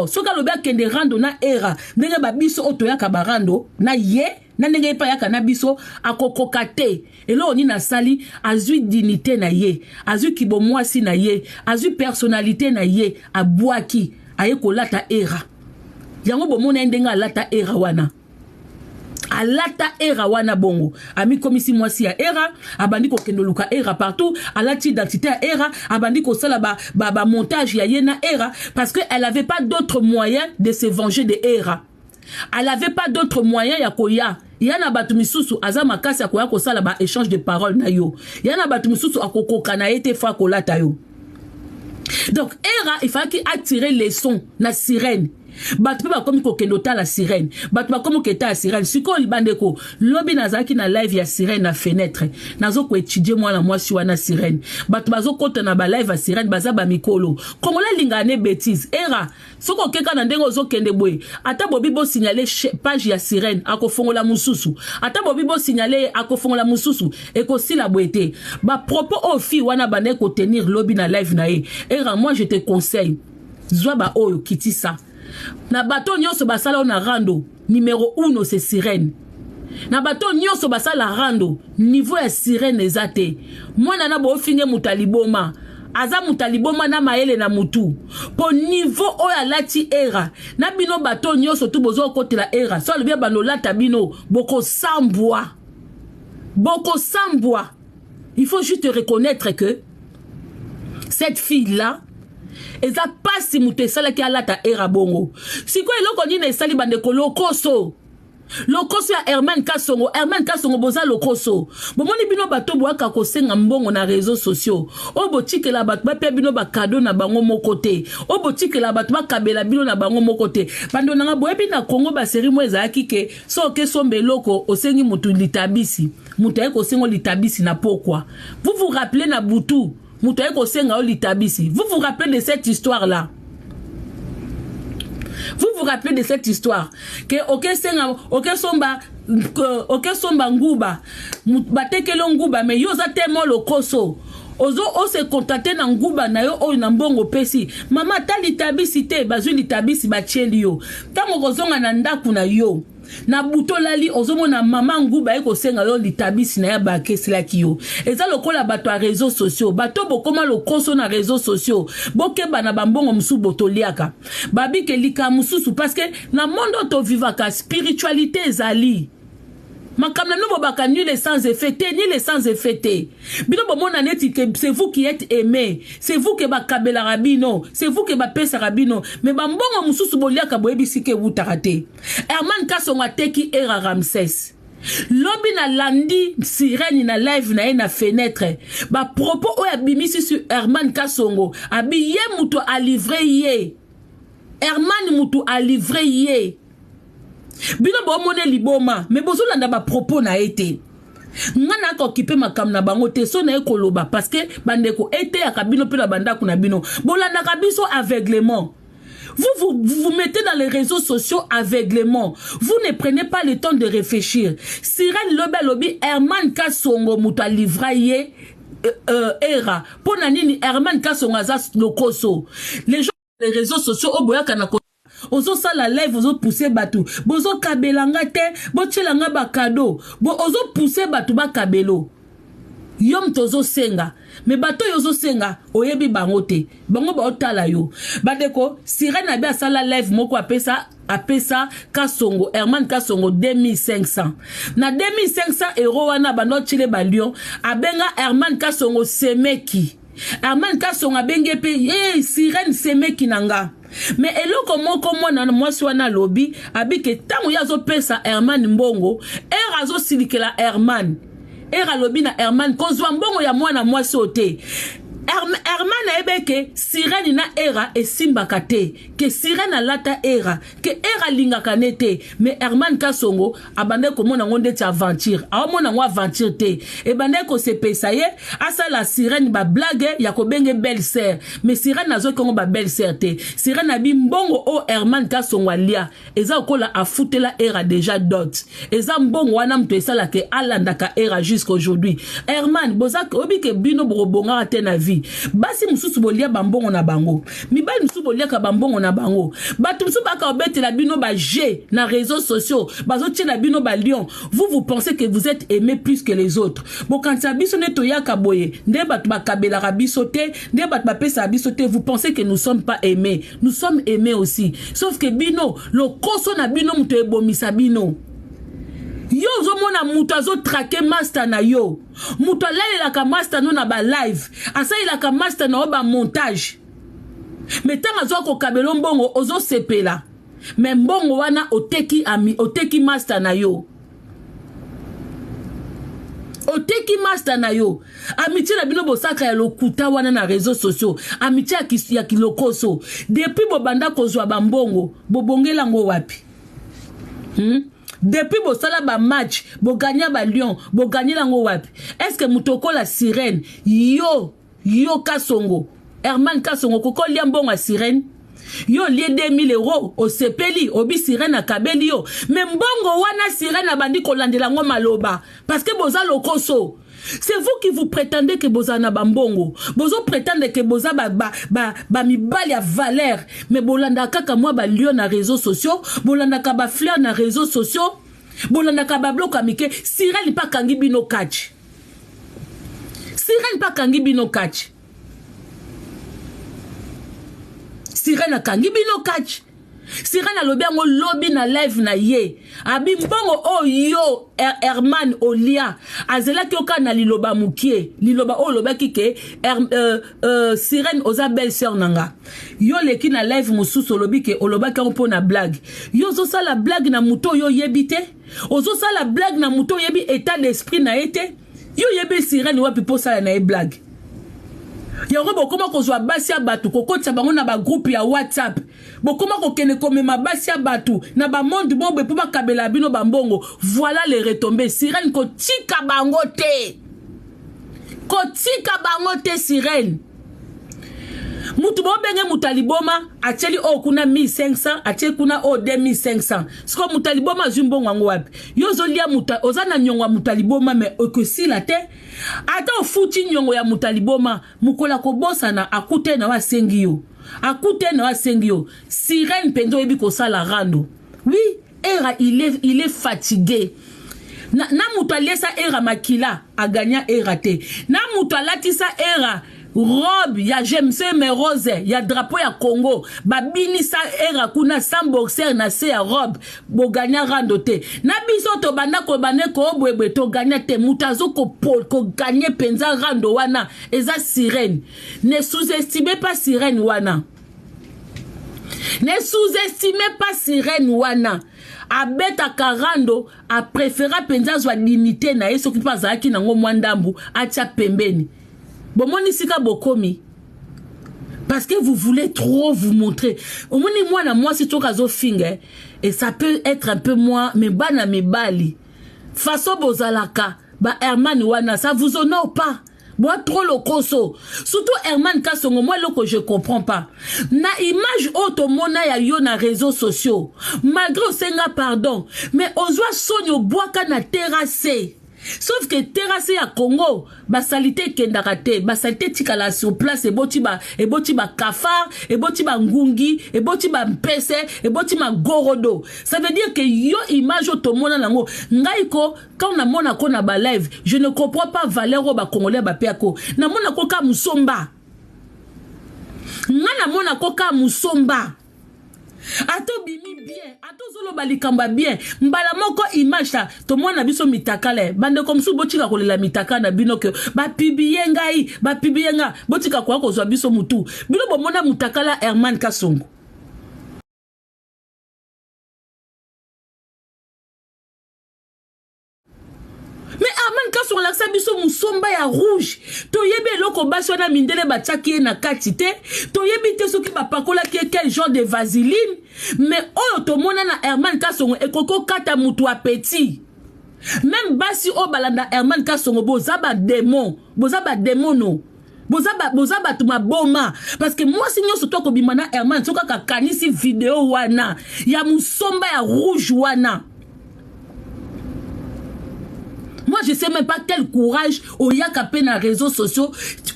soka loba kende rando na era ndenge babiso otoyaka barando na ye na ndenge pa yaka na biso akokoka te elo oni na sali azui dignité na ye azui kibomwasi na ye azui personnalité na ye abwaki aye kolata era yango bomona ndenge alata era wana alata era wana bongo ami komisi mwasi ya era abandi ko kendoluka era partout alati identité ya era abandi ko sala ba montage ya yena era parce que elle avait pas d'autre moyen de se venger de era. Elle avait pas d'autre moyen ya koya yana batu misusu aza makasi ya koya ko sala ba échange de paroles na yo yana batu misusu akokoka na ete fa kolata yo. Donc era il fallait qu'il attire les sons na sirène. Batu ba komi ko kendota la sirène batu ba komi keta la sirène siko libandeko lobi nazaki na live ya sirène na fenêtre nazo ko étudier moi na mwasi wana sirène batu bazo kota na ba live ya sirène baza ba mikolo kongola lingane bêtise era soko keka na ndengo zo kende boy ata bobi bo signaler page ya sirène akofongola mususu ata bobi bo signaler akofongola mususu ekosila boete ba propos au fi wana bane ko tenir lobi na live na e era moi je te conseille zwa ba oyo kitisa na bato nyonso basala na rando numéro 1 c'est sirène na bato nyonso basala rando niveau ya sirène ezate mwana na bo finge mutaliboma aza mutaliboma na maele na mutu po niveau oya lati era na bino bato nyonso tu bozo kotela era so lebia banolata bino boko sambwa il faut juste reconnaître que cette fille là eza pasi mutu sala ki alata era bongo siko eloko nini esali bandeko lokoso ya Herman Kasongo boza lokoso bomoni bino bato boaka kosenga mbongo na réseaux sociaux obotike la bato ba pe bino ba cadeau na bango mokote obotike la bato ba kabela bino na bango mokote bando nanga boyebi na Congo ba série mo ezaki ke so ke sombe loko osengi mutu litabisi mutu ayeko sengo litabisi na pourquoi vous rappelez na butu mutu ayeko senga o litabisi vous rappelez de cette histoire là. Vous rappelez de cette histoire que somba nguba batekelo nguba mais yoza tellement lokoso ozo se contacter na nguba na yo o na mbongo pesi mama tali tabisi te bazwi litabisi bacheli yo tango kozonga na ndaku na yo na buto lali ozomona mama nguba eko senga yo litabisi na ya bakesi la kiyo eza lokola bato a réseaux sociaux bato bokoma lokoso na réseaux sociaux bokeba na bambongo musu botoliaka babike lika mususu parce que na monde to vivaka spiritualité ezali makamna no bobaka ni les sans effet bino bomona neti que c'est vous qui êtes aimé c'est vous que bakabela rabino c'est vous que bapesa rabino mais bambongo mususu boliaka boyebisi ke wutarate Herman Kasongo ateki era Ramsès lobi na landi sirène na live na fenêtre ba propos o abimisi sur Herman Kasongo abi ye muto a livré ye Herman muto a livré ye bino bo mone liboma mais bozolanda ba propos na été ngana ko occupé makam na bango te so na ekoloba parce que bandeko été ya kabino pe na bandako na bino bolanda kabiso aveuglement. Vous mettez dans les réseaux sociaux aveuglement. Vous ne prenez pas le temps de réfléchir. Sirène lobby Herman Kasongo muta livraye era pona nini Herman Kasongo azas lokoso les gens les réseaux sociaux oboyaka na ozo sala live ozo pousser batu bozo kabelanga te bochelanga ba cadeau ozo pousser batu ba kabelo yom tozo senga mais bato yozo senga oyebi bango te bango ba otala yo badeko sirène abi asala live moko apesa Kasongo Herman Kasongo 2500 na 2500 € wana bano chile ba lion abenga Herman Kasongo semeki Herman Kasongo abenge pe sirène semeki nanga mais eloko moko mwana mwasi wana lobi abike tango yazo pesa Herman mbongo era zo silikela Herman era lobi na Herman kozwa mbongo ya mwana mwasi ote Herman ebeke sirène na era esimbaka te ke sirène lata era ke era lingaka nete mais Herman Kasongo abande ko mona ngonde ti aventure mona ngo aventure te ebande ko se pesa ye asa la sirène ba blague ya ko benge belle sœur mais sirène nazo ko ba belle sœur te sirène abi mbongo o Herman Kasongo alia eza kola afutela era déjà dot eza mbongo wana mto esala ke alandaka era jusqu'aujourd'hui Herman bozak obi ke bino borobonga te na vie vie. Basi mususu bolia bambongo na bango. Mibali mususu bolia ka bambongo na bango. Batu mususu baka obete la bino ba G na réseaux sociaux. Bazo tche la bino ba lion. Vous pensez que vous êtes aimé plus que les autres. Bon quand ça biso ne toya kaboye. Nde batu ba kabela rabisote, nde batu ba pesa rabisote, vous pensez que nous sommes pas aimés. Nous sommes aimés aussi. Sauf que bino, le koso na bino muto ebomisa bino. Yo zomona muto azo traquer master na yo. Muto la ka master no na ba live. Asa ila ka master na ba montage. Mais tant azo ko kabelo mbongo ozo sepela. Mais mbongo wana oteki ami, oteki master na yo. Oteki master na yo. Amitié na bino bosaka ya lokuta wana na réseaux sociaux. Amitié ya kilokoso. Depuis bobanda kozwa bambongo, bobongela ngo wapi? Depuis bosala ba match, bo gagner ba lion, bo gagner lango wapi? Est-ce que mutoko la sirène? Yo Kasongo. Herman Kasongo koko liambongo a sirène. Yo lié 2000 € au sepeli, obi sirène a kabeli yo. Mais mbongo wana sirène a bandi kolandela ngo maloba. Parce que boza lokoso. C'est vous qui vous prétendez que boza na bambongo. Bozo prétendez que boza ba mibali ya valeur. Mais bolanda kaka moi ba lion na réseaux sociaux. Bolanda ka ba fleur na réseaux sociaux. Bolanda ka ba bloka mike. Sirène pa kangi bino catch. Sirène pa kangi bino catch. Sirène a kangi bino catch. Sirène a lobiango lobby na live na ye. Abi mbongo o yo Herman Olia. Azela kioka na liloba mukie. Liloba o loba kike. Sirène oza belle sœur nanga. Yo leki na live mususu lobi ke oloba ka mpo na blague. Yo zo sa la blague na muto yo yebite. Ozo sa la blague na muto yebi état d'esprit na ete. Yo yebi Sirène wapi po sala na e blague. Yoro bokoma kozwa basi ya batu kokotisa bango na ba groupe ya WhatsApp. Bokoma kokene komema basi ya batu na ba monde bombe po bakabela bino bambongo. Voilà les retombées. Sirène kotika bango te. Kotika bango te Sirène. Mutu bobenge mutaliboma acheli o kuna 1500 acheli kuna o 2500. Siko mutaliboma zumbongo wango wapi. Yo zolia muta ozana nyongo ya mutaliboma me okosi la te. Ata ofuti nyongo ya mutaliboma mukola kobosa na akute na wasengi yo. Akute na wasengi yo. Sirène pendo ebi kosala rando. Oui, era il est fatigué. Na mutalie sa era makila a gagné era te. Na mutalati sa era robe ya jemse me rose ya drapeau ya Congo babini sa era kuna sans boxer na se ya robe bo gagner rando te na biso to banda ko bane ko bwebwe to gagner te mutazo ko gagner penza rando wana eza Sirène. Ne sous-estimez pas Sirène wana. Ne sous-estimez pas Sirène wana. Abeta karando a préféra penza zwa limité na yeso ki pazaki nango mwandambu acha pembeni. Bomoni sika bokomi. Parce que vous voulez trop vous montrer. Au moins moi na moi c'est tout kazo finger et ça peut être un peu moins mais bana me bali. Façon bozalaka ba Herman wana ça vous honore pas. Moi trop le koso. Surtout Herman Kasongo moi lo que je comprends pas. Na image auto mona ya yo na réseaux sociaux. Malgré senga pardon mais ozwa sonyo boaka na terrasse. Sauf que terrasse à Congo, basalité kendarate, basalité tikala sur place et boti ba kafar, et boti ba ngungi, et boti ba mpese, et boti ba gorodo. Ça veut dire que yo image automona nango, ngaiko quand on a mona ko na ba live, je ne comprends pas valeur ba congolais ba peako. Na mona ko ka musomba. Ngana mona ko ka musomba. Ato bimi bien, ato zolo balikamba bien. Mbala moko image ta, to mwana biso mitakale. Bande comme sou botika kolela mitaka na bino ke ba publier nga, botika kwa ko zwa biso mutu. Bino bo mona mutakala Herman Kasongo. Mais Herman Kasongo la sabiso musomba ya rouge. To yebe loko baso na mindele bataki na katite. To yebi te soki ba pakola ki quel genre de vaseline. Mais oyo to mona na Herman Kasongo ekoko kata mutu apeti. Même basi o balanda Herman Kasongo bozaba démon no. Bozaba tuma boma parce que moi si nyoso to ko bimana Herman soka ka kanisi vidéo wana ya musomba ya rouge wana. Moi, je sais même pas quel courage au yaka na réseaux sociaux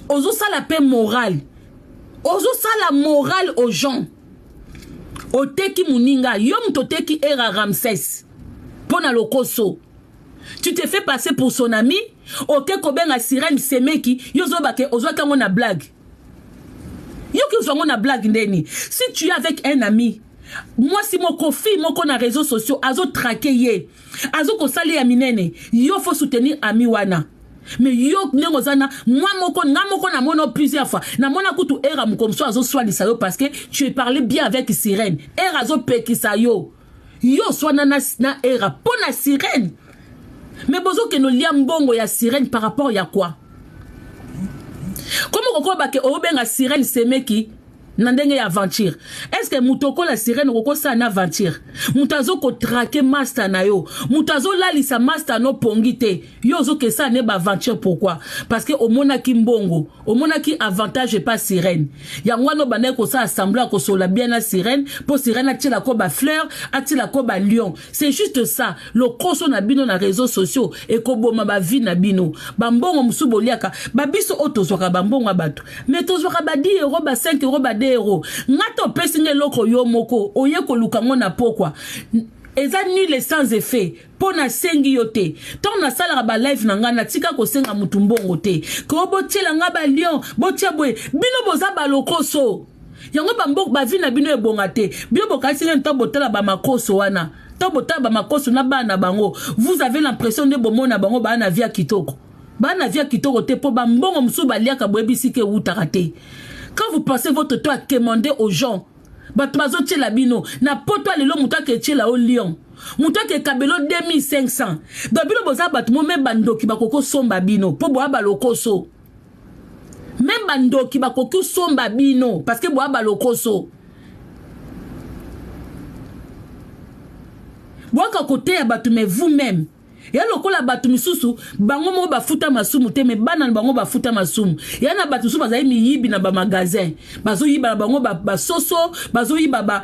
ozo ça la paix morale ozo ça la morale aux gens oteki muninga yom toteki era Ramsès pona lokoso tu te fais passer pour son ami ok kobenga sirène semeki yozo bake ozo kango na blague yoki ozo na blague ndeni si tu es avec un ami moi si mon kofi moko na réseaux sociaux azo traquer ye azo ko sali ya minene yo faut soutenir ami wana mais yo ngozana moi moko na mono plusieurs fois na mona kutu era mukomso azo swali sa yo parce que tu es parlé bien avec sirène era azo pekisa yo swana na era pona sirène mais bozo ke no lia mbongo ya sirène par rapport ya quoi comment koko bake obenga sirène semeki nandenge ya aventure est-ce que mutoko la sirène koko sa na aventure mutazo ko traquer master na yo mutazo lalisa master no pongite yo zo ke sa ne ba aventure pourquoi parce que omona ki mbongo omona ki avantage pas sirène ya ngwano bana ko sa assembler ko sola bien na sirène pour sirène atila ko ba fleur atila ko ba lion c'est juste ça le koso na bino na réseaux sociaux et ko boma ba vie na bino ba mbongo musubo liaka ba biso otozo ka ba mbongo bato mais tozo ka ba 10 euros ba 5 euros ba ngato pesinge loko yo moko oye ko lukango na pokwa eza nul sans effet pona sengi yote ton na sala ba live na ngana tika ko senga mutu mbongo te ko botela nga ba lion botia boy bino boza ba lokoso yango ba mbok ba vina bino ebonga te bino bokasi nto botela ba makoso wana to botela ba makoso na bana bango vous avez l'impression de bomona bango ba na via kitoko te po ba mbongo musu ba liaka boebisike utarate. Quand vous passez votre temps à commander aux gens, batmazo tchela bino, na poto lelo muta ke tchela au lion. Muta ke kabelo 2500. Babilo boza batmo même bandoki bakoko somba bino, po boa balokoso. Même bandoki bakoko somba bino, parce que boa balokoso. Boa ka kote ya batu mais vous-même. Ya lokola batu misusu bango mo bafuta masumu te me bana bango bafuta masumu ya na batu su bazali miyibi na ba magasin bazo yiba bango ba soso bazo yiba ba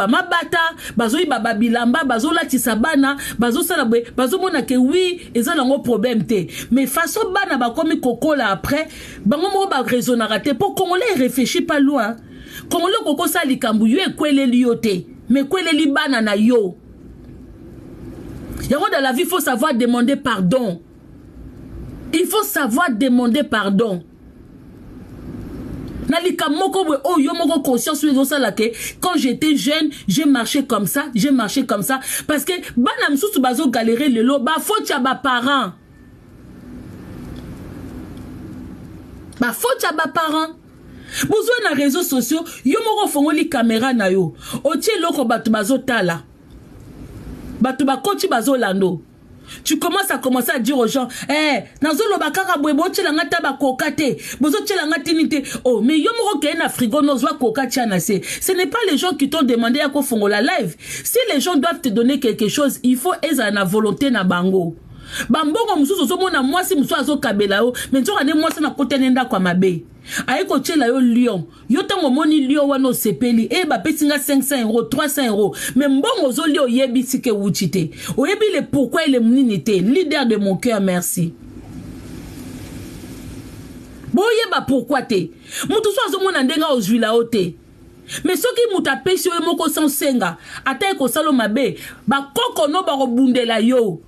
mabata bazo yiba ba bilamba bazo latisa bana bazo sala bwe bazo mona ke oui eza nango problème te mais façon bana ba komi kokola après bango mo ba raisonner te pour congolais réfléchit pas loin congolais koko sa likambu yo ekwele liote mais kwele li bana na yo. Dans la vie, il faut savoir demander pardon. Il faut savoir demander pardon. Quand j'étais jeune, j'ai marché comme ça. Parce que banam sous bazo galérer le lot, bah faut ya ba parents. Bah faut ya ba parents. Besoin na réseaux sociaux, yo moko fongoli caméra na yo. Otie loko batu bazo tala. Tu commences à dire aux gens nazolo bakaka bwebo tshela ngata ba kokate bozo tshela ngati nite oh mais yo moko ke na frigo nozwa kokati na se ce n'est pas les gens qui t'ont demandé à ko fongola live si les gens doivent te donner quelque chose il faut eza na volonté na bango bambongo mususu so mona mwasi musu azo kabela o mais nzoka ne mwasi na kotenenda kwa mabe aiko tshela yo lion yo tango moni lion wano sepeli ba pesinga 500 euros 300 euros mais mbongo zo lio yebi sike wuchite oyebi le pourquoi il est mninité leader de mon cœur merci boye ba pourquoi te mutu so azo mona ndenga ozwila ote mais soki muta pesi yo moko senga ata ko salo mabe ba koko no ba robundela yo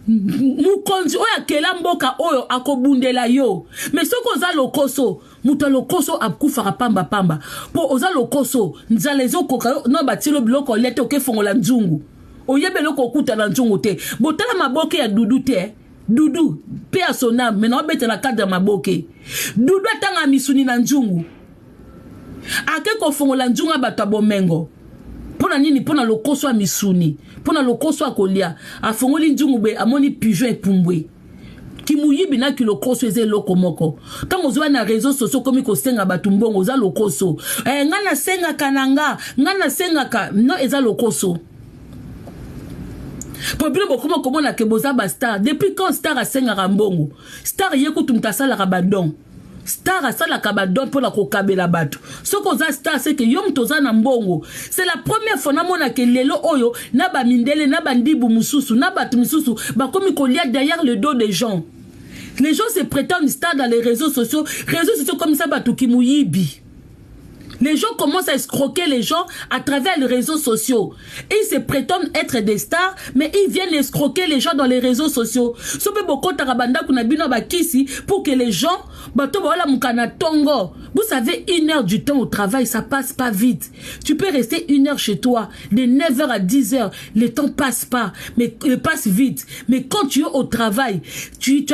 mukonzi oya kela mboka oyo akobundela yo mais soko za lokoso muta lokoso akufa pamba po oza lokoso nzalezo koka no batilo biloko lete okefongola nzungu oyebe loko kuta na nzungu te botala maboke ya dudu te dudu pe a son âme mais non bete na cadre maboke dudu atanga misuni na nzungu ake kofongola nzungu bato bomengo pona nini pona lokoso a misuni pona lokoso akolia afongoli nzungu be amoni pigeon epumbwe kimuyibi na ki lokoso eze loko moko tango zwa na réseaux sociaux komi ko senga batu mbongo za lokoso ngana senga kananga ngana senga ka no eza lokoso Popule bokoma komona ke boza ba star depuis quand star a senga mbongo star yekutu mtasala rabandon star asalaka badon mpona kokabela bato soki oza star c'est que yo moto oza na mbongo. C'est la première fois namonake lelo oyo na bamindele na bandibu mosusu na bato mosusu bakomi kolia derrière le dos des gens. Les gens se prétendent stars dans les réseaux sociaux comme ça bato ki muyibi. Les gens commencent à escroquer les gens à travers les réseaux sociaux. Ils se prétendent être des stars, mais ils viennent escroquer les gens dans les réseaux sociaux. Pour que les gens... Vous savez, 1 heure du temps au travail, ça passe pas vite. Tu peux rester 1 heure chez toi, de 9h à 10h, le temps passe pas, mais il passe vite. Mais quand tu es au travail, tu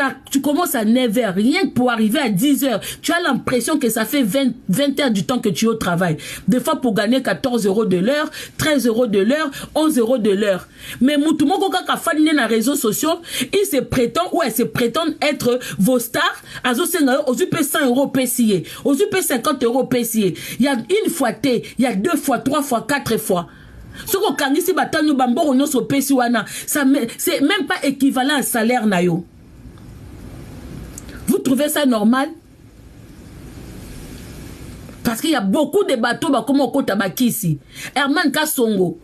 commences à 9h, rien que pour arriver à 10h, tu as l'impression que ça fait 20 heures du temps que tu es au travail. Des fois pour gagner 14 € de l'heure, 13 € de l'heure, 11 € de l'heure. Mais Moutoumoko kaka fan dans les réseaux sociaux, ils se prétendent, ouais, se prétendent être vos stars. Azo senga, aux UP 100 € payés, aux UP 50 € payés. Il y a une fois T, il y a 2 fois, 3 fois, 4 fois. Ce qu'on kangisi batanyo bamboro nyoso pesi wana, ça c'est même pas équivalent à salaire nayo. Vous trouvez ça normal? Parce qu'il y a beaucoup de bateaux comme au Kota Bakisi. Herman Kasongo,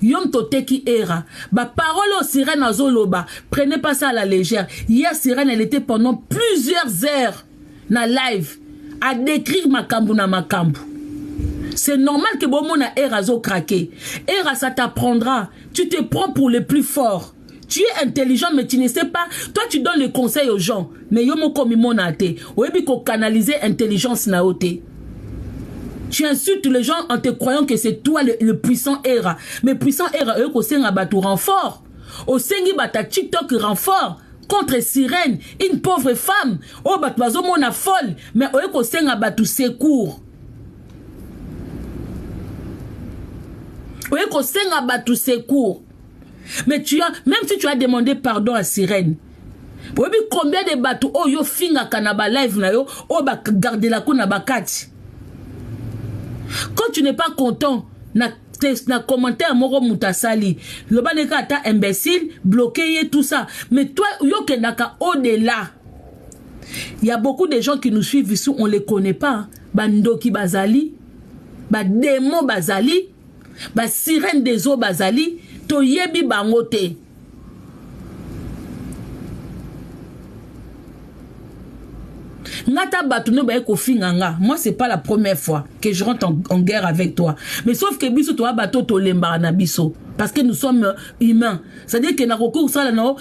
Yom Toteki Era. Ba parole au sirène à Zoloba. Prenez pas ça à la légère. Hier, sirène, elle était pendant plusieurs heures na live à décrire Makambu na Makambu. C'est normal que bon mon a Era zo craqué. Era, ça t'apprendra. Tu te prends pour le plus fort. Tu es intelligent, mais tu ne sais pas. Toi, tu donnes les conseils aux gens. Mais yomo komi monate. Oebi ko canaliser intelligence na ote. Tu insultes les gens en te croyant que c'est toi le puissant Era. Mais puissant Era, eux, au senga batu renfort. Au sengi bata TikTok renfort. Contre Sirène, une pauvre femme. Oh, batu bazo mona folle. Mais eux, au senga batu secours. Eux, au senga batu secours. Mais même si tu as demandé pardon à Sirène, combien de bateaux, oh, yo finga kanaba live na yo, oh, ba garde la kou na bakati. Quand tu n'es pas content, na commentaire moro mutasali, le baneka ata imbécile, bloqué tout ça. Mais toi, yo kenaka au-delà. Il y a beaucoup de gens qui nous suivent ici, on les connaît pas. Bandoki bazali, ba démon bazali, ba sirène des eaux bazali, to yebi bangote. Moi, c'est pas la première fois que je rentre en guerre avec toi. Mais sauf que biso toi bateau to lemba na biso parce que nous sommes humains. C'est-à-dire que na recours ça là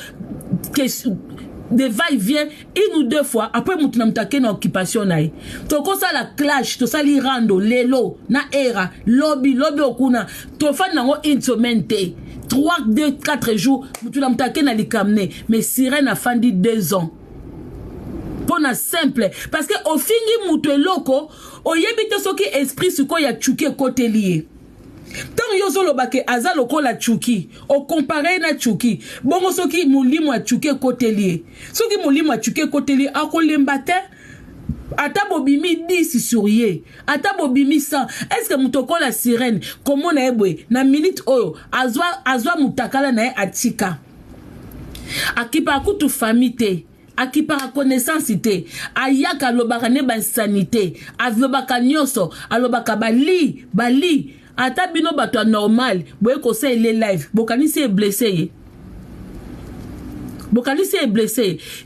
de va-et-vient 1 ou 2 fois après mutuna mtake na occupation nae. To ko ça la clash, to ça li rando lelo na era lobby okuna to fa nango une semaine 3 2 4 jours mutuna mtake na likamne mais Sirène a fandi 2 ans. Pona simple parce que au fingi mutu loko oyebite soki esprit suko ya chuki côté lié. Tant yozo lobake aza loko la chuki o comparé na chuki bongo soki mulimo a chuki côté lié. Soki mulimo a chuki côté lié akolembate ata bobimi 10 sur ye ata bobimi 100. Est-ce que mutoko la Sirène comment na ebwe na minute oyo azwa mutakala na atika akipa kutu famille aki par connaissance ité ayaka lobaka ne ba sanité alobaka nyoso alobaka bali ata bino bato normal boye ko se le live bokani se blessé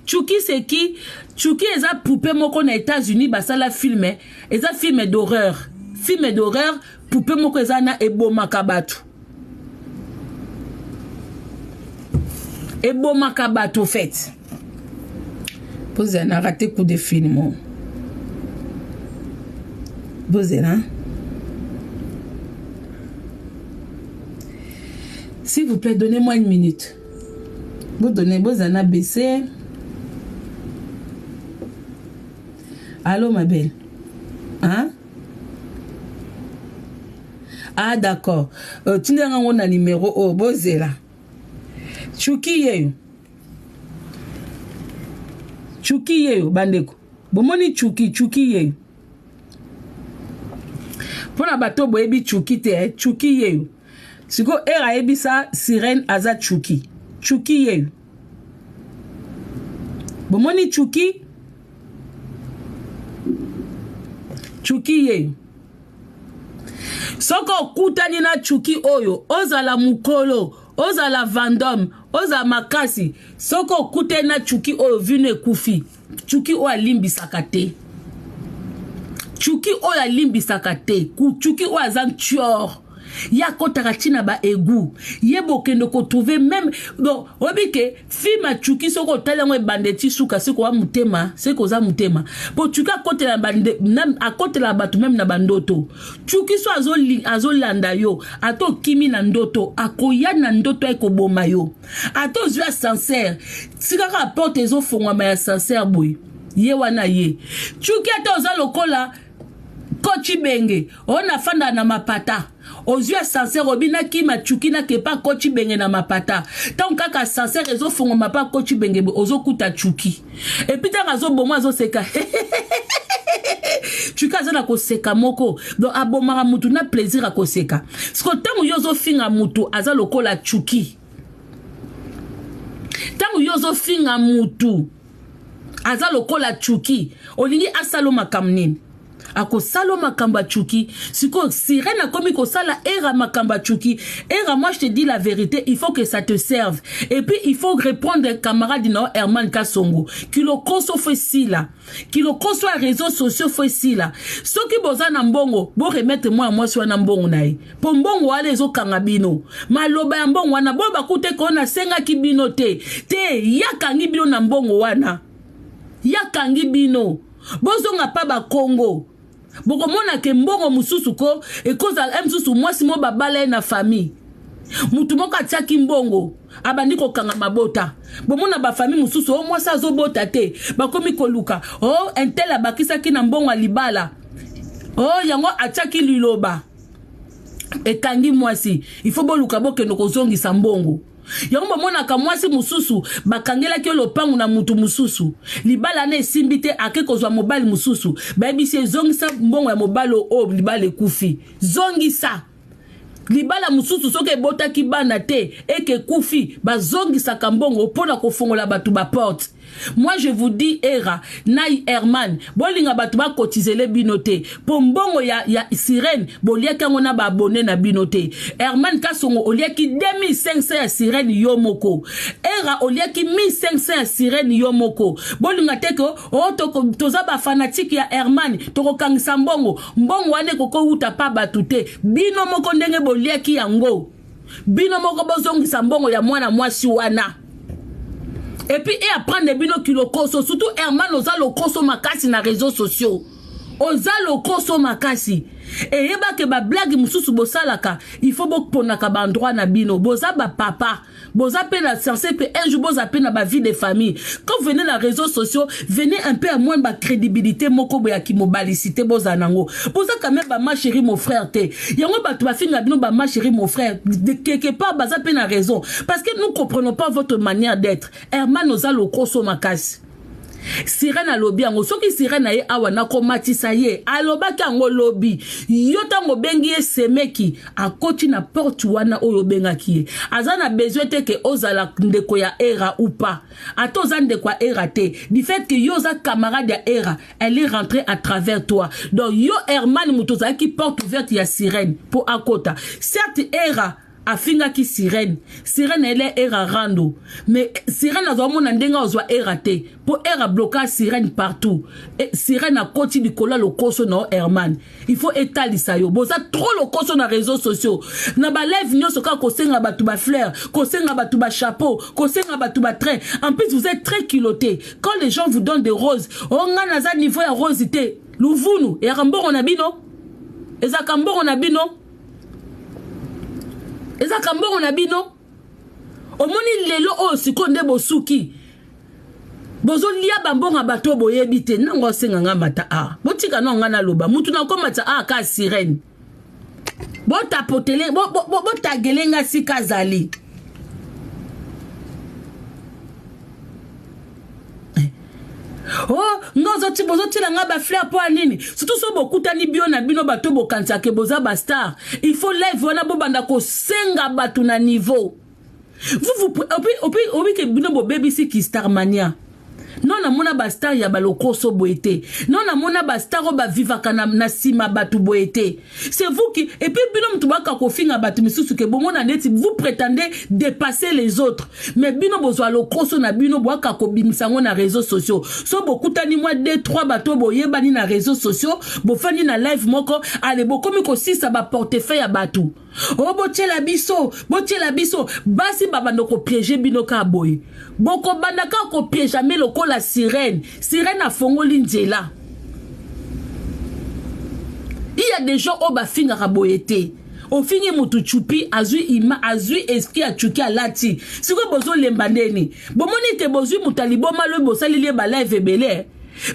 Chuki c'est qui Chuki eza poupée moko na États-Unis basala film eza film d'horreur poupée moko eza na ebomaka bato fait. Vous avez raté coup de film. Vous avez s'il vous plaît, donnez-moi 1 minute. Vous en avez baissé. Allô, ma belle. Hein? Ah, d'accord. Tu n'as pas un numéro. Oh, vous là. Chuki yeyo bandeko bomoni chuki yeyo pona bato boyebi chuki te chuki yeyo siko era ebisa Sirène aza chuki yeyo bomoni chuki chuki ye soko kutani na chuki oyo ozala mukolo ozala vandom oza makasi soko kute na chuki oyo vino ekufi chuki oyo alimbisaka te chuki oyo alimbisaka te chuki oyo aza ntior ya kotaka tina ba egu yebokende ko trouver même donc obike fima chuki soko talango bandeti suka siko wa mutema siko za mutema po chuka kote la bande même à côté la batu même na bandoto chuki so azolanda yo ato kimi na ndoto akoya na ndoto ekoboma yo ato zwa sincère sikaka apporte ezo fongwa ya sincère boy ye wana ye chuki ato za lokola kochi benge ona fanda na mapata ozua sincère obina kima chuki na kepa kochi benge na mapata tant kaka sincère ezo fongo mapa kochi benge ozo kuta chuki et puis tant azo bomo azo seka chuki azana ko seka moko donc abomara mutu na plaisir akoseka siko tangu yozo finga mutu aza lokola chuki tangu yozo finga mutu aza lokola chuki olingi asalo makamnini ako salo makamba chuki siko sirène a komi ko sala era makamba chuki era moi je te dis la vérité il faut que ça te serve et puis il faut répondre camarade no Herman Kasongo qui le conso fait si là qui le conso réseaux sociaux fait si là ce qui boza na mbongo bo remettre moi sur na mbongo nae po mbongo wale zo kangabino maloba ya mbongo wana bo bakute ko na senga kibino te yakangi bino na mbongo wana yakangi bino bozonga pa ba Congo boko mona ke mbongo mususu ko ekoza msusu mwasi mo babala na famille mutu moko atiaki mbongo abandi ko kanga mabota bomona ba famille mususu o mwasi azobota te bakomi koluka o entela bakisa ki na mbongo alibala o yango atiaki liloba ekangi mwasi il faut boluka bokendo kozongisa mbongo yango mona ka mwasi mususu bakangela ki lopangu na mutu mususu libala na esimbite ake kozwa mobali mususu bayebisi zongisa mbongo ya mobalo o libala ekufi zongisa libala mususu soke botaki bana te eke kufi bazongisa kambongo pona kofongola batu ba porte. Moi je vous dis era nai Herman bolinga batu ba kotizele binote po mbongo ya sirène boliaka ngona ba abonné na binote Herman Kasongo oliaki 2500 ya sirène yomoko era oliaki 1500 ya sirène yomoko bolinga teko otoko toza ba fanatique ya Herman toko kangisa mbongo wane koko uta pa batu te bino moko ndenge boliaki yango bino moko bozongisa mbongo ya mwana mwasi wana. Et puis, et apprendre bino kilo koso, surtout Herman oza lo koso makasi na réseaux sociaux. Oza lo koso makasi. Et yeba ke ba blague mususu bosalaka, il faut bok ponaka ba endroit na bino. Boza ba papa, boza pe na censé pe un jour boza pe na ba vie de famille. Quand vous venez na réseaux sociaux, venez un peu à moins ba crédibilité moko boya ki mobalicité boza nango. Boza quand même ba ma chérie mon frère te. Yango ba tu ba finga bino ba ma chérie mon frère. De quelque part baza pe na raison parce que nous comprenons pas votre manière d'être. Herman oza lo koso makasi. Sirène a lobby ango soki sirène aye awa na komatisa ye aloba ka ngo lobby yota ngo bengi semeki akoti na porte wana oyo benga ki azana besoin te ke ozala ndeko ya era ou pas atoza ndeko ya era te du fait que yoza camarade ya era elle est rentrée à travers toi donc yo Herman mutoza ki porte ouverte ya sirène pour akota certes era afinga ki sirène elle est era rando mais sirène azo mona ndenga ozwa era te pour era bloquer sirène partout et sirène a koti dikola lo koso na Herman il faut étalisa yo boza trop lo koso na réseaux sociaux na ba live nyo soka ko senga batu ba fleur ko senga batu ba chapeau ko senga batu ba train en plus vous êtes très culotté quand les gens vous donnent des roses on nga na za niveau ya rosité luvunu et rambongo na bino ezaka mbongo na bino ezaka mbongo na bino omoni lelo o sikonde bosuki bozo lia bambonga bato boyebi te nango senga nga mata a botika no nga na loba mutu na ko mata a ka sirène bota potele bota gelenga sikazali oh ngozo ti bozo ti la nga ba fleur po anini surtout so bokutani bio na bino bato bokanisa ke boza ba star il faut live wana bo banda ko senga batu na niveau vous obi ke bino bo baby si ki Starmania non na mona ba star ya balokoso boete non na mona ba star ba vivaka na sima batu boete. C'est vous qui et puis bino mtubaka ko finga batu misusu ke bomona neti vous prétendez dépasser les autres mais bino bozwa lokoso na bino boaka ko bimisango na réseaux sociaux so bokutani moi 2-3 bato boyebani na réseaux sociaux bofani na live moko ale bokomi ko sisa ba portefeuille ya batu oh botiela biso basi babando ko piéger bino ka boy boko bandaka ko piéger jamais lokola sirène a fongoli nzela. Il y a des gens au bafinga raboyete au fingi mutu chupi azui esprit a chuki alati siko bozo lembandeni bomoni ke bozui mutalibo malo bosali le ba live belé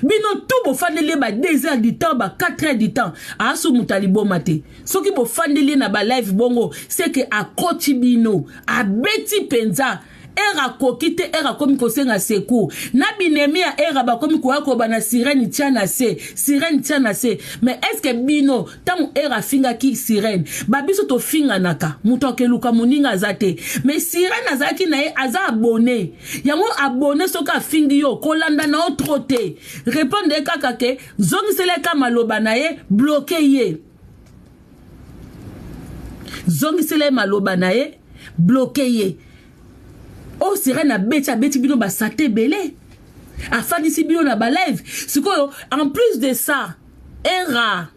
bino tout bo fandeli ba 2 heures du temps ba 4 heures du temps asu mutalibo mate soki bo fandeli na ba live bongo c'est que a koti bino a beti penza era kokite era komi kosenga secours na binemia era ba komi ko bana sirène tiana se mais est-ce que bino tant era finga ki sirène ba biso to finga naka muto keluka muninga zate mais sirène azaki na ye aza abonné yango abonné soka fingi yo kolanda na otrote répondre kaka ke zongisele ka maloba na ye bloqué ye zongisele maloba na ye bloqué ye. Oh sirène a beti bino ba sate belé afani si bino na ba live sikoyo en plus de ça era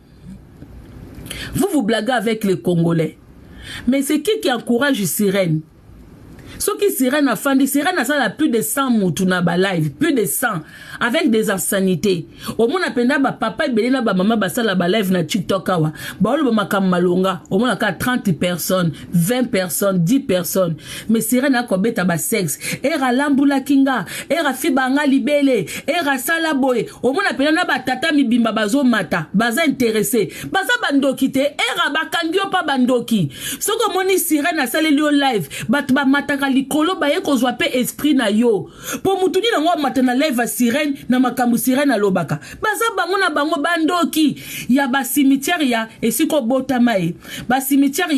vous blaguez avec les Congolais mais c'est qui encourage sirène ce qui sirène a ça la plus de 100 moutou na ba live plus de 100 avec des insanités au monde apenda ba papa belé na ba maman ba sala ba live na TikTok awa ba olo ba makam malonga au monde ka 30 personnes 20 personnes 10 personnes mais sirène a kobeta ba sexe era lambula kinga era fibanga libele era sala boy au monde apenda na ba tata mibimba bazo mata baza intéressé baza bandoki te era ba kangio pa bandoki soko moni sirène a salé le live bat ba mata likolo ba ye kozwa pe esprit na yo po mutuni na ngwa matana live sirène na makambu sirène alobaka baza bango na bango bandoki ya ba cimetière ya esiko botamae ba cimetière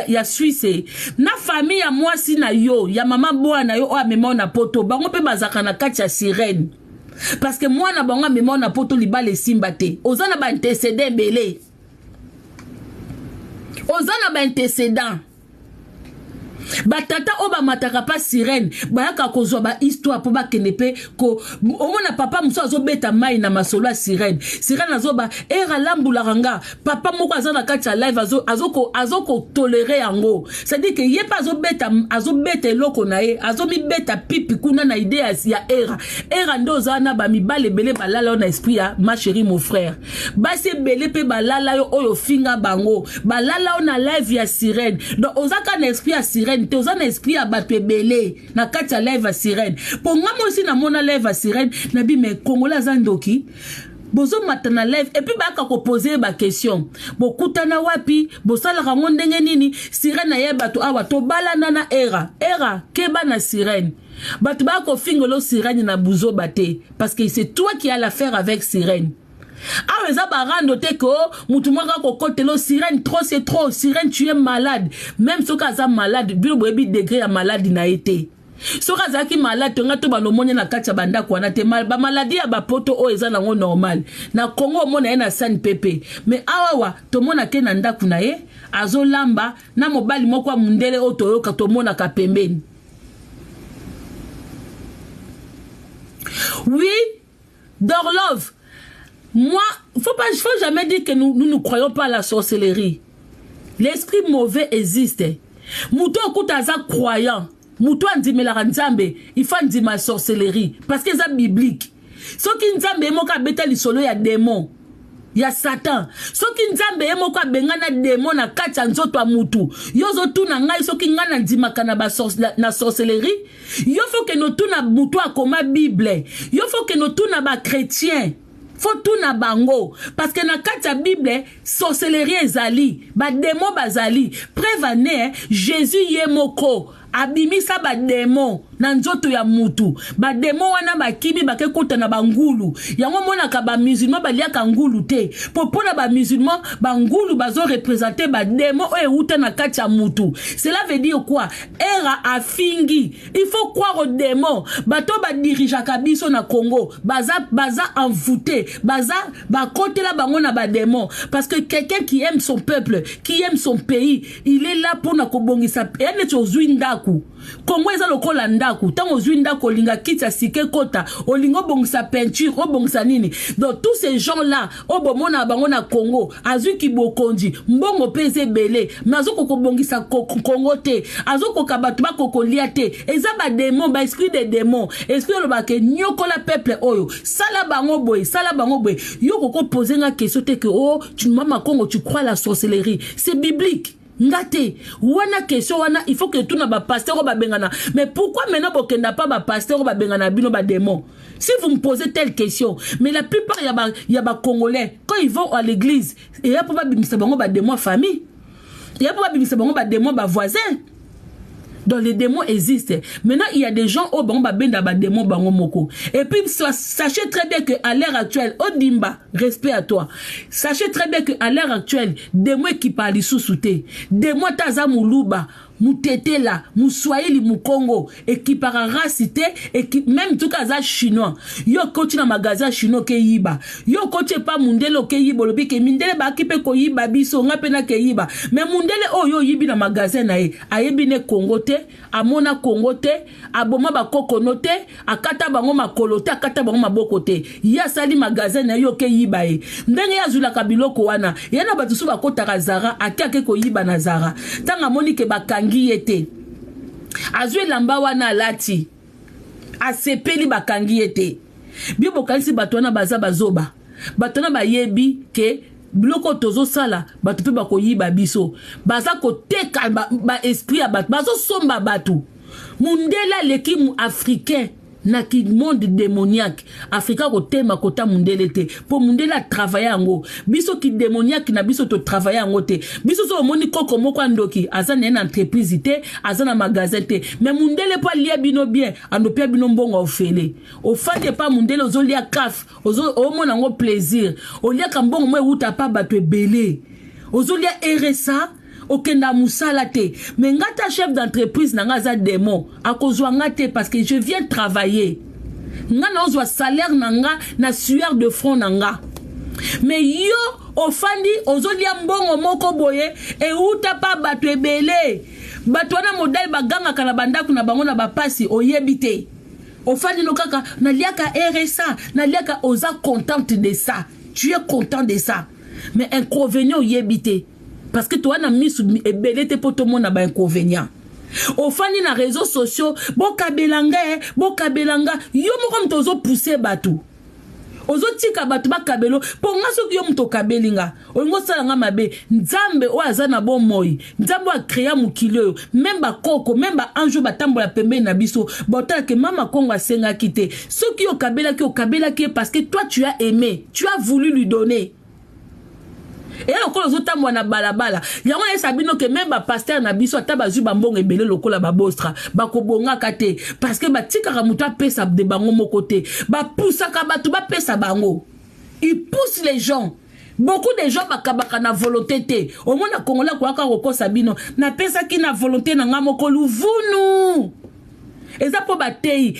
ya Suisse na famille ya mwasi na yo ya mama bwana yo o amema na poto bango pe bazaka na kati ya sirène parce que moi na bango amema na poto libale simbate ozana ba antecédent belé ozana ba antecédent batata oba mataka pa sirène bayaka kozwa ba histoire po ba kenepe ko omona papa muso azobeta mai na masolo ya sirène azoba era lambula ranga papa moko azana kati ya live azoko tolérer yango c'est à dire que ye pas azobeta eloko na ye azomi beta pipi kuna na idée ya era ndo zana ba mibale belé balala na esprit ya ma chérie mon frère basi belé pe balala yo oyo finga bango balala na live ya sirène donc ozaka na esprit ya sirène te ozana esprit ya bato ebele na kati ya live ya sirène po ngamo aussi na mona live ya sirène na bi me kongola zandoki bozo matana live et puis baka ko poser ba question bokutana wapi bosala rango ndenge nini sirène ya bato awa to balana na era keba na sirène bato bako fingolo sirène na buzo bate parce que c'est toi qui as l'affaire avec sirène. Ah mais ça barando te ko mutumaka ko kotelo sirène trop c'est trop sirène tu es malade même so kaza malade bilo boyebi degré ya malade na été so kaza ki malade to ngato banomonya na kati ya banda ko na te mal ba maladie ya bapoto o eza nango normal na Congo mona ena san pepe mais awawa to mona ke na ndaku na ye azolamba na mobali moko mundele o toyoka to mona ka pembeni. Oui Dorlove. Moi, faut jamais dire que nous ne croyons pas à la sorcellerie. L'esprit mauvais existe. Mouto kutaza croyant. Mouto andimela nzambe, il faut andima sorcellerie parce que c'est biblique. Soki nzambe emoka beta lisolo ya démon. Ya Satan. Soki nzambe emoka bengana démon na kati ya nzoto ya mutu. Yozo tuna ngai soki ngana ndimaka na sorcellerie. Yo faut que no tuna mutu akoma Bible. Yo faut que no tuna ba chrétien. Faut tout na bango parce que na kati ya Bible sorcellerie ezali ba démon bazali preuve ane Jésus yemoko abimisa ba démon na nzoto ya mutu ba démon wana bakimi bakekota na bangulu yango mona ka ba musulman baliaka ngulu te popona ba musulman bangulu bazo représenter ba démon o euta na kati ya mutu. Cela veut dire quoi? Era afingi, il faut croire au démon. Bato ba dirija kabiso na Congo baza envoûté baza ba côté la bango na ba démon parce que quelqu'un qui aime son peuple, qui aime son pays, il est là pour na kobongisa ene tozwi ndaku Congo eza lokola ndaku tango ozwi ndaku olinga kitsa sike kota olingo bongisa peinture obongisa nini. Donc tous ces gens là obomona bango na Congo azwi kibokonzi mbongo peze belé mazo kokobongisa Congo te azoko kabatu ba kokolia te eza ba démon ba esprit de démon esprit lo ba ke nyokola peuple oyo sala bango boy yo koko poser nga question te que oh tu mama Congo tu crois la sorcellerie, c'est biblique. Ngate, wana question wana il faut que tout na ba pasteur ba bengana. Mais pourquoi maintenant bokenda pas ba pasteur ba bengana bino ba démon? Si vous me posez telle question, mais la plupart y a ba Congolais quand ils vont à l'église, et y a pas bimisa bango ba démon famille. Il y a pas bimisa bango ba démon ba voisin. Donc les démons existent. Maintenant, il y a des gens au bamba benda ba démon bango moko. Et puis sachez très bien que à l'heure actuelle, Odimba, respect à toi. Sachez très bien que à l'heure actuelle, démons qui parlent sous souté, démons taza muluba, mutete là, muswahili mukongo, et qui para racité et qui même tout cas chinois. Yo coach na magasin chinois ke yiba. Yo coach pas mundelo ke yibo lobi ke mindele ba kipe ko yiba biso nga pena ke yiba. Mais mundele oh yo yibi na magasin na ye. Ayebi ne Congo te, amona Congo te, aboma ba kokono te, akata bango makolo te, akata bango maboko te. Ya sali magasin na yo ke yiba e. Ndenge ya zula kabiloko wana. Yana batusu ba kota Zara, ake ko yiba na Zara. Tanga moni ke bakangi yete azwe lamba wana lati asepeli bakangi yete bibo kalisi batona baza bazoba batona bayebi ke bloko tozo sala batu pe bakoyiba biso baza koteka ba esprit ya batu bazo somba batu mundela l'équipe africain na ki monde démoniaque Afrika ko tema kota mundele te po mundela travailler yango biso ki démoniaque na biso to travailler yango te biso so moni koko moko ndoki azana na entreprise te azana magasin te mais mundele pa lia bino bien andopia bino mbongo ofele ofande pa mundele ozolia kaf ozo omona ngo plaisir olia ka mbongo mwe uta pa bato ebele ozolia RSA okenda musala te mais ngata chef d'entreprise nanga za démon akozwa ngate parce que je viens travailler nga na ozwa salaire nanga na sueur de front nanga mais yo ofandi ozolia mbongo moko boye e uta pa bato ebele bato wana modèle baganga kana bandaku na bango na bapasi oyebite ofandi no kaka na liaka RSA na liaka oza contente de ça tu es content de ça mais inconvénient oyebite parce que toi na misu ebelete po to mona ba inconvénient ofani na réseaux sociaux bokabelanga yo moko mtozo pousser batu ozo tika batu bakabelo po ngaso yo mto kabelinga olingo sala nga mabe nzambe o azana bo moyi nzambe a créer mukilio même ba koko même ba anjo batambola pembe na biso botala ke mama Kongo asenga kite ceux qui okabela ki parce que toi tu as aimé tu as voulu lui donner. Et lokola zotambo na balabala yango esabino ke même ba pasteur na biso atabazu bambongo ebele lokola ba bostra bakobonga kate parce que batika ka mutu apesa de bango moko te ba poussa ka batu ba pesa bango il pousse les gens. Beaucoup de gens bakabaka na volonté te au monde Congolais kwa ka roko sabino na pesa ki na volonté na ngamoko luvunu eza po batei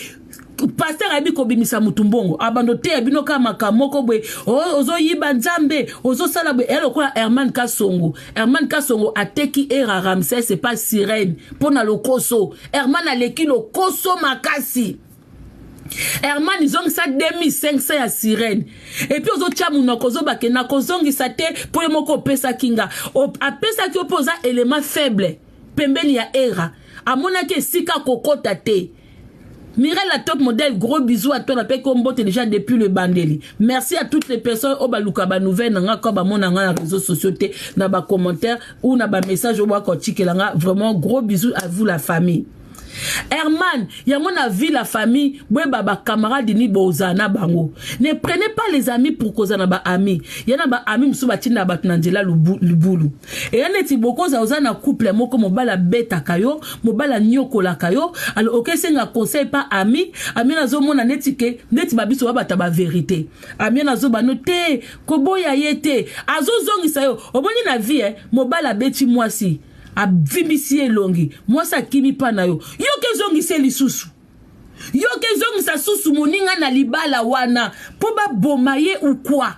pasteur abi ko bimisa mutumbongo abando te abino kama kamoko bwe ozo yiba nzambe ozo sala bwe eloko Herman Kasongo ateki era Ramsès c'est pas sirène pona lokoso Herman aleki lokoso makasi Herman ils ont ça 2500 ya sirène et puis ozo tia munoko zo bakena kozongi sa te po moko pesa kinga apesa ki opoza élément faible pembeni ya era amona ke sika kokota te. Mireille la top modèle, gros bisous à toi, la paix comme botte déjà depuis le Bandeli. Merci à toutes les personnes au baluka ba nouvelle nanga ko ba mona nga na réseaux sociaux na ba commentaire ou na ba message au ba ko tikelanga. Vraiment gros bisous à vous la famille. Herman, yango na vie la famille, boye baba camarade ni bozana bango. Ne prenez pas les amis pour cause na ba amis. Yana ba amis musu batina batnanjela lubulu. Et yana ti boko za ozana couple moko mobala beta kayo, mobala nyoko la kayo. Alors OK senga conseil pas ami, ami na zo mona netike, neti babiso ba bata ba vérité. Ami na zo ba noté koboya yete. Azo zongi sayo, oboni na vie mobala beti mwasi. A vimisie longi moi sa kimi pa na yo yo ke zongi se lisusu yo ke zongi sa susu moninga na libala wana po ba bomaye ou quoi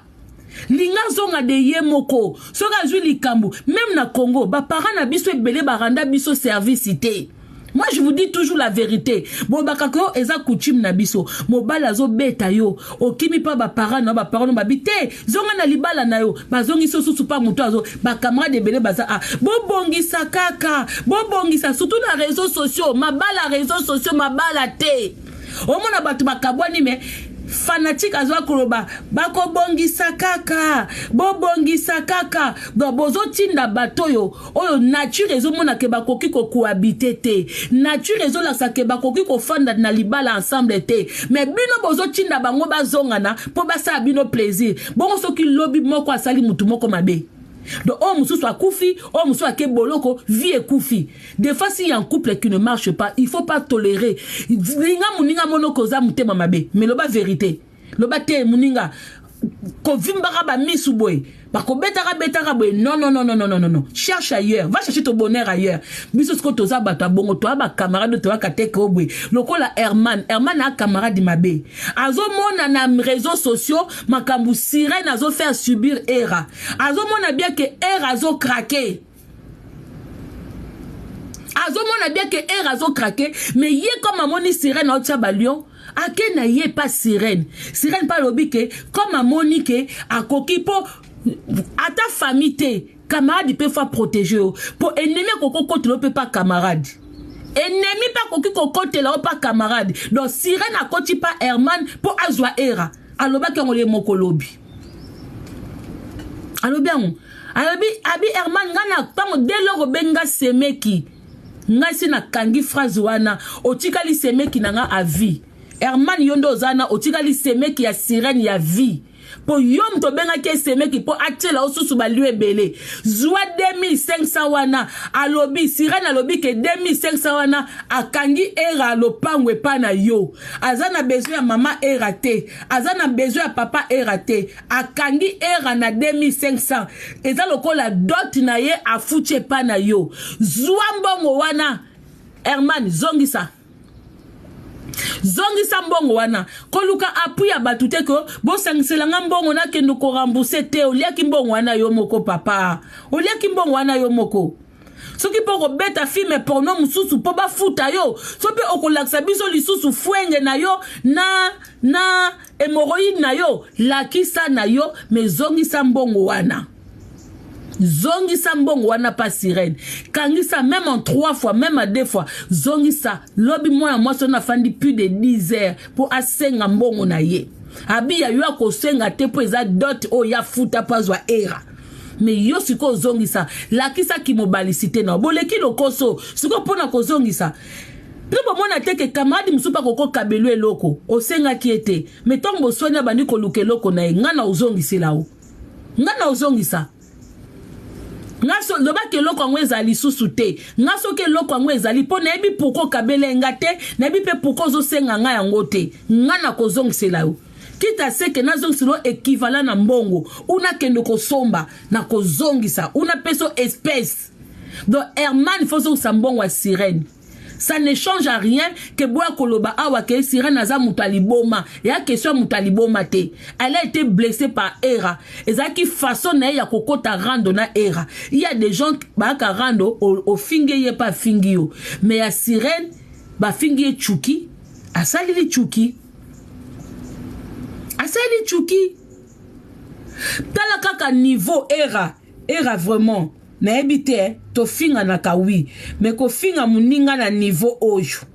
linga zonga de ye moko soka zwi likambu même na Congo ba parents na biso ebele baranda biso service ité. Moi je vous dis toujours la vérité. Bon bakako eza coutume na biso. Mobala zo beta yo. Okimi pa ba parents na ba parents ba bité. Zonga na libala na yo. Ba zongi so susu pa muto azo. Ba camarade bele baza a. Bo bongisa kaka. Bo bongisa surtout na réseaux sociaux. Mabala réseaux sociaux mabala te. Omona batu bakabwani me fanatique azwa koloba bako bongisa kaka bo bongisa kaka do bozo tinda batoyo oyo nature ezomona ke bakoki ko cohabiter te nature ezola sa ke bakoki ko fanda na libala ensemble te mais bino bozo tinda bango bazongana po basa bino plaisir bongo soki lobi moko asali mutu moko mabe. Donc, oh, monsieur soit koufi, oh, monsieur soit keboloko, vie et koufi. Des fois, s'il y a un couple qui ne marche pas, il faut pas tolérer. Linga muninga monokoza mute mamabe. Mais le bas vérité. Le bas te muninga. Ko vimbara ba misuboy. Ba ko betara boy. Non, non, non, non, non, non, non, non. Cherche ailleurs. Va chercher ton bonheur ailleurs. Biso sko toza bata bongo toi ba camarade toi ka teke obwe. Loko la Herman a camarade mabe. Azo mona na réseaux sociaux makambu sirène azo faire subir era. Azo mona bien que era azo craquer. Azo mona bien que era azo craquer, mais yé comme amoni sirène au tia balion. Ake na yé pas sirène. Sirène pas lobike comme amoni ke akoki po à ta famille te camarade peut faire protéger pour ennemi koko kote ne peut pas camarade ennemi pas koki koko te là pas camarade donc sirène a koti pas Herman pour azwa era aloba ke ngole moko lobi alobi abi Herman ngana tango delo benga semeki ngasi na kangi phrase wana otikali semeki nanga a vie Herman yondo zana otikali semeki ya sirène ya vie. Po yom to benga ke semeki po atela osusu ba lieu belé zwa 2500 wana alobi sirène alobi ke 2500 wana akangi era lopangwe pa na yo azana besoin ya mama era te azana besoin ya papa era te akangi era na 2500 eza lokola dot na ye afuche pa na yo zwa mbongo wana Herman zongisa mbongo wana koluka appui ya batute ko bo sangisela mbongo na kendo ko rembourser te oliaki mbongo wana yo moko papa oliaki mbongo wana yo moko soki poko beta filme porno mususu po ba futa yo sope okolaksa biso lisusu fuenge na yo na hémorroïde na yo lakisa na yo mezongisa mbongo wana zongisa mbongo wana pas sirène kangisa même en 3 fois même à 2 fois zongisa lobi moi so na fandi plus de 10 heures pour asenga mbongo na ye abi ya yo akosenga te po eza dot o ya futa pazwa era mais yo siko zongisa lakisa ki mobalicité na boleki lokoso siko pona ko zongisa Pipo mona teke camarade musupa koko kabelu eloko osenga ki ete mais tombo sonya bandi ko luke loko na ngana uzongisi lao ngana uzongisa ngaso loba ke loko ngweza li susute ngaso ke loko ngweza li po na ebi poko kabele ngate na ebi pe poko zo senga nga yango te ngana ko zongisela yo kita seke na zongiselo équivalent na mbongo una kendo ko somba na ko zongisa una peso espèce donc Herman faut zo sambongo wa sirène. Ça ne change à rien que boa koloba awa ke sirène aza mutaliboma ya question mutaliboma te. Elle a été blessée par Era. Ezaki façon na ya kokota rando na Era. Il y a des gens ba ka rando au fingi ye pas fingi yo. Mais ya sirène ba fingi chuki, asali chuki. Asali chuki. Tala kaka niveau Era vraiment. Na ebite to finga na kawi mais ko finga muninga na niveau ojo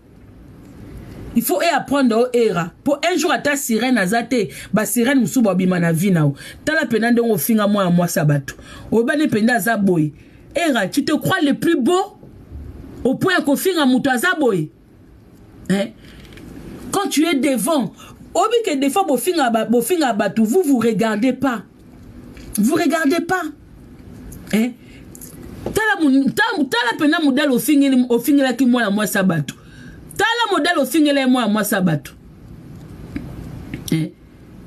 il faut apprendre era pour un jour ata sirène azate ba sirène musuba bima na vie nao tala penande ngo finga moi sabato obane penda zaboy era tu te crois le plus beau au point ko finga muto azaboy Hein? Quand tu es devant, obi que des fois, vous vous regardez pas. Vous regardez pas. Hein? Tala pena modèle au fingela ki moi sabatu. Tala modèle au fingela moi sabatu. Hein?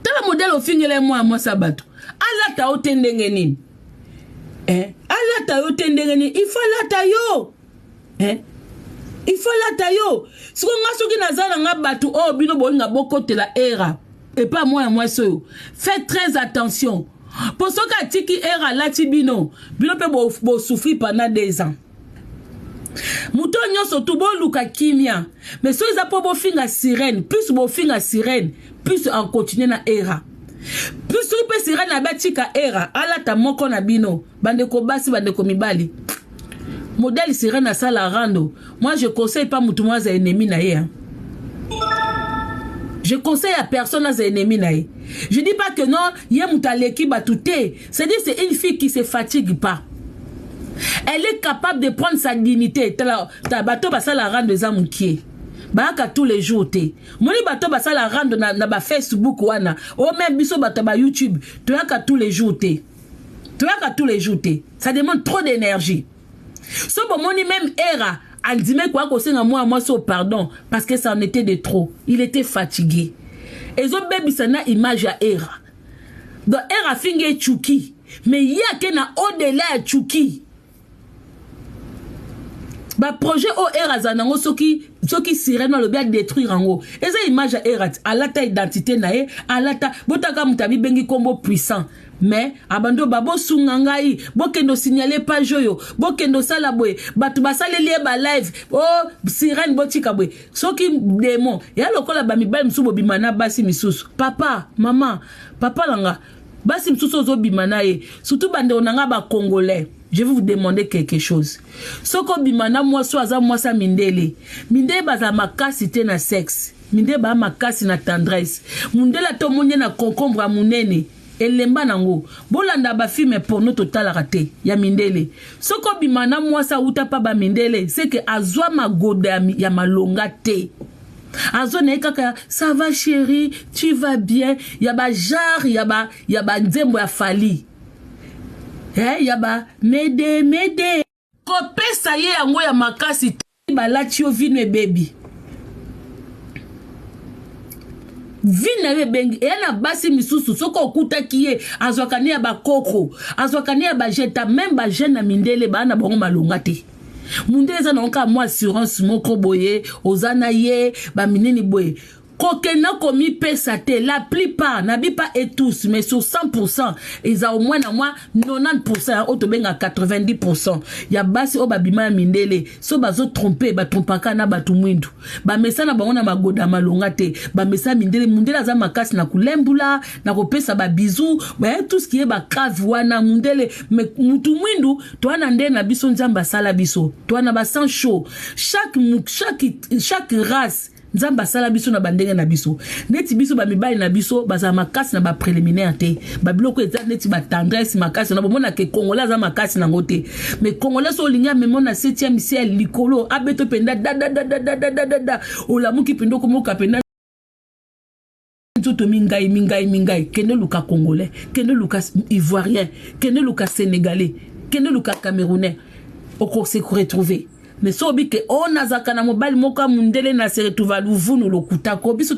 Tala modèle au fingela moi sabatu. Ala ta otendenge nini. Hein? Ala ta otendenge nini. Il faut la tayo. Hein? Il faut la tayo. Si on a soki nazala nga batu oh bino bolinga bokote la era et pas moi so. Faites très attention. Pour ceux qui tiki era lati bino pe bo souffrir pendant 2 ans. Mouton nyonso to bo luka kimia. Mais so ils bo finga sirène, plus bo finga sirène, plus en continuer na era. Plus so pe sirène na batika era, ala ta moko na bino, bande ko basi bande ko mibali. Modèle sirène à ça la rando. Moi je conseille pas mouton za ennemi na ye. Je conseille à personne à ses ennemis. Je dis pas que non, il y a moutaleki batouté. C'est-à-dire c'est une fille qui se fatigue pas. Elle est capable de prendre sa dignité. Ta bateau basa la rendre des amoukiers. Baka tous les jours té. Moni bateau basa la rendre na ba Facebook wana. Oh même biso bateau ba YouTube. Tu as qu'à tous les jours té. Tu as qu'à tous les jours té. Ça demande trop d'énergie. So bon moni même era. Elle dit mais quoi qu'on moi so pardon parce que ça en était de trop. Il était fatigué. Et zo baby ça na image à era. Donc era finge chuki mais il y a que na au-delà chuki. Ba projet au era zanango soki sirène le bien détruire en et ça image à era à la ta identité nae à la ta botaka mutabi bengi combo puissant. Mais abando babo sungangai bokendo signaler pas joyo bokendo sala boy batu basale lié ba live oh sirène botika boy soki démon ya lokola ba mibali msubo bimana basi misusu papa maman papa langa basi msusu ozo bimana ye surtout bande onanga ba congolais. Je vais vous demander quelque chose. Soko bimana moi so aza moi sa mindele baza makasi te na sexe mindele ba makasi na tendresse mundela to monye na concombre munene elemba nango bolanda ba film porno total raté ya mindele soko bimana moi sa uta pa ba mindele c'est que azwa magoda ya malonga te azo na kaka ça va chérie tu vas bien ya ba jar ya ba nzembo ya fali yaba mede kopesa ye yango ya makasi balati yo vino baby vino bengi ena basi misusu soko okutaki ye azwakani ya bakoko azwakani ya bajeta même ba jeune na mindele bana bango malonga te mundele za nonka mo assurance moko boye ozana ye ba minini boye kokena komi pesa te la plupart n'habite pas et tous mais sur 100% ils ont au moins 90% autobenga 90% ya basi o babima mindele so bazo tromper ba trompaka na batu mwindu ba mesana bango na magoda malonga te ba mesa mindele mundele za makasi na kulembula na kopesa ba bisou ba tout ce qui est ba crave wana mundele mais mutu mwindu to ana nde na biso nzamba sala biso to ana ba sans chaud chaque race nzamba sala biso na bandenge na biso neti biso ba mibali na biso baza makasi na ba préliminaire te ba biloko eza neti ba tendresse makasi na bomona ke congolais za makasi na ngote mais congolais so linga memona 7e ciel likolo abeto penda da olamuki pendo komoka penda tout mingai kende luka congolais kende luka ivoirien kende luka sénégalais kende luka camerounais oko se retrouver mais so bi ke on azaka na mobile moka mundele na se retrouver luvunu lokuta ko biso